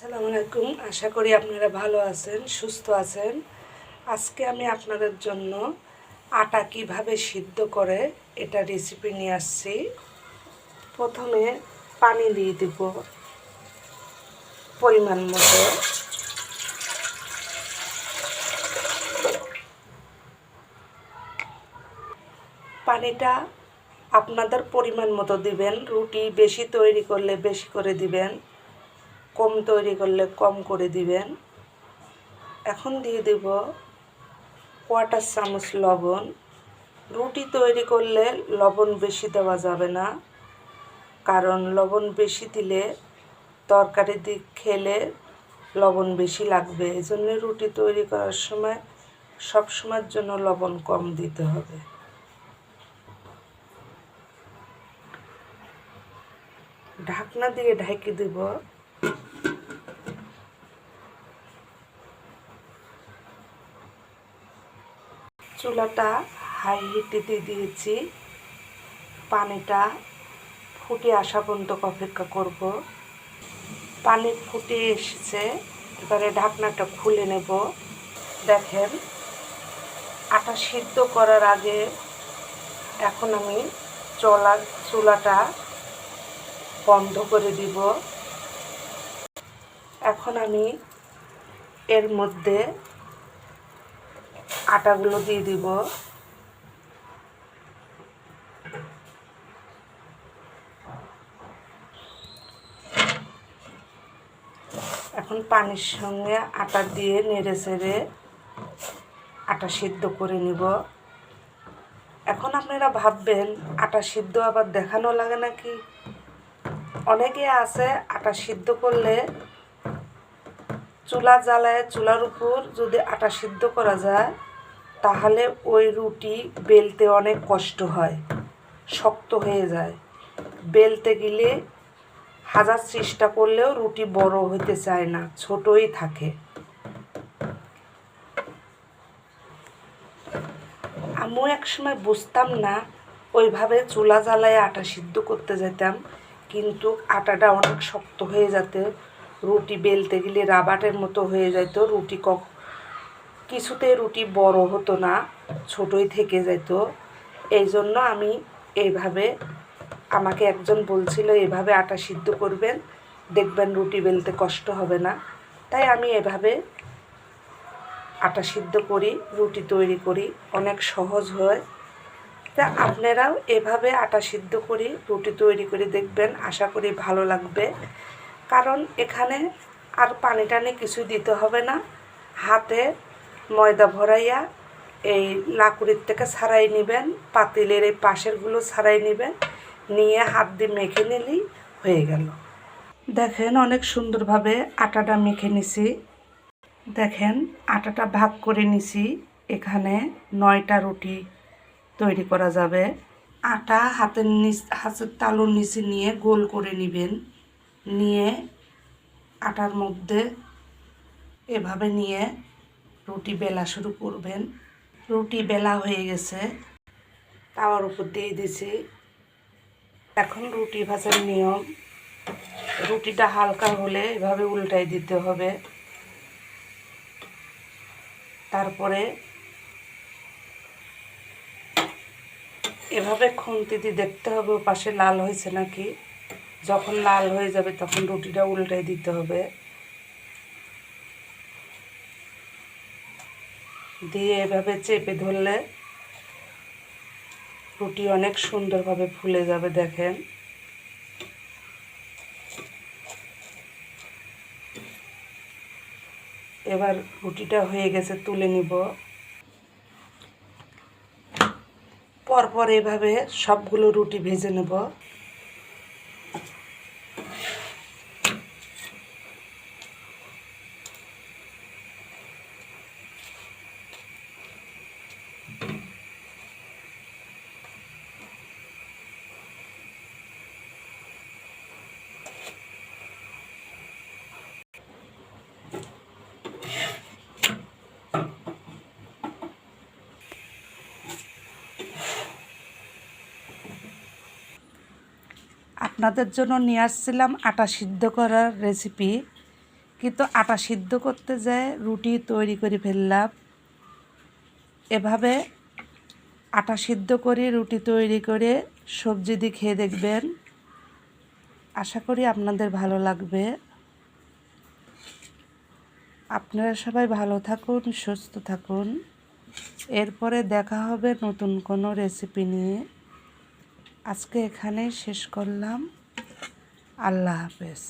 আসসালামু আলাইকুম। আশা করি আপনারা ভালো আছেন, সুস্থ আছেন। আজকে আমি আপনাদের জন্য আটা কিভাবে সিদ্ধ করে এটা রেসিপি নিয়ে আসছি। প্রথমে পানি দিয়ে দিব পরিমাণ মতো। পানিটা আপনাদের পরিমাণ মতো দিবেন। রুটি বেশি তৈরি করলে বেশি করে দিবেন, কম তৈরি করলে কম করে দিবেন। এখন দিয়ে দেব কোয়ার্টার চামচ লবণ। রুটি তৈরি করলে লবণ বেশি দেওয়া যাবে না, কারণ লবণ বেশি দিলে তরকারি দিয়ে খেলে লবণ বেশি লাগবে। এই জন্য রুটি তৈরি করার সময় সব সময়ের জন্য লবণ কম দিতে হবে। ঢাকনা দিয়ে ঢেকে দেব। চুলাটা হাই হিটে দিয়ে দিয়েছি। পানিটা ফুটে আসা পর্যন্ত অপেক্ষা করব। পানি ফুটে এসেছে, এবারে ঢাকনাটা খুলে নেব। দেখেন, আটা সিদ্ধ করার আগে এখন আমি চুলাটা বন্ধ করে দিব। এখন আমি এর মধ্যে আটাগুলো দিয়ে দিব। এখন পানির সঙ্গে আটা দিয়ে নেড়ে চেড়ে আটা সিদ্ধ করে নিব। এখন আপনারা ভাববেন আটা সিদ্ধ আবার দেখানো লাগে নাকি। অনেকে আছে আটা সিদ্ধ করলে চুলা জ্বালায়, চুলার উপর যদি আটা সিদ্ধ করা যায় তাহলে ওই রুটি বেলতে অনেক কষ্ট হয়, শক্ত হয়ে যায়। বেলতে গেলে হাজার চেষ্টা করলেও রুটি বড় হতে চায় না, ছোটই থাকে। আমিও একসময় বুঝতাম না, ওইভাবে চুলা জ্বালায় আটা সিদ্ধ করতে যেতাম, কিন্তু আটাটা অনেক শক্ত হয়ে যেত। রুটি বেলতে গেলে রাবারের মতো হয়ে যেত। কিছুতে রুটি বড় হতো না, ছোটই থেকে যেত। এই জন্য আমি এইভাবে, আমাকে একজন বলছিল এভাবে আটা সিদ্ধ করবেন, দেখবেন রুটি বেলতে কষ্ট হবে না। তাই আমি এভাবে আটা সিদ্ধ করি, রুটি তৈরি করি, অনেক সহজ হয়। তা আপনারাও এভাবে আটা সিদ্ধ করি রুটি তৈরি করে দেখবেন, আশা করি ভালো লাগবে। কারণ এখানে আর পানি টানি কিছু দিতে হবে না। হাতে ময়দা ভরাইয়া এই লাকুড়ির থেকে ছাড়াই নেবেন, পাতিলের এই পাশেরগুলো ছাড়াই নেবেন, নিয়ে হাত দিয়ে মেখে নিলেই হয়ে গেল। দেখেন, অনেক সুন্দরভাবে আটাটা মেখে নিছি। দেখেন, আটাটা ভাগ করে নিছি। এখানে 9টা রুটি তৈরি করা যাবে। আটা হাতের তালুর নিচে নিয়ে গোল করে নেবেন। নিয়ে আটার মধ্যে এভাবে নিয়ে রুটি বেলা শুরু করবেন। রুটি বেলা হয়ে গেছে, তাওয়ার উপর দিয়ে দিছি। এখন রুটি ভাজার নিয়ম, রুটিটা হালকা হলে এভাবে উল্টাই দিতে হবে। তারপরে এভাবে খুন্তি দিয়ে দেখতে হবে পাশে লাল হয়েছে নাকি। যখন লাল হয়ে যাবে তখন রুটিটা উল্টাই দিতে হবে। দিয়ে এভাবে চেপে ধরলে রুটি অনেক সুন্দরভাবে ফুলে যাবে। দেখেন, এবার রুটিটা হয়ে গেছে, তুলে নিব। পরপর এভাবে সবগুলো রুটি ভেজে নেব। আপনাদের জন্য নিয়ে আসছিলাম আটা সিদ্ধ করার রেসিপি, কিন্তু আটা সিদ্ধ করতে যায় রুটি তৈরি করে ফেললাম। এভাবে আটা সিদ্ধ করে রুটি তৈরি করে সবজি দিয়ে খেয়ে দেখবেন, আশা করি আপনাদের ভালো লাগবে। আপনারা সবাই ভালো থাকুন, সুস্থ থাকুন। এরপরে দেখা হবে নতুন কোনো রেসিপি নিয়ে। আজকে এখানেই শেষ করলাম। আল্লাহ হাফেজ।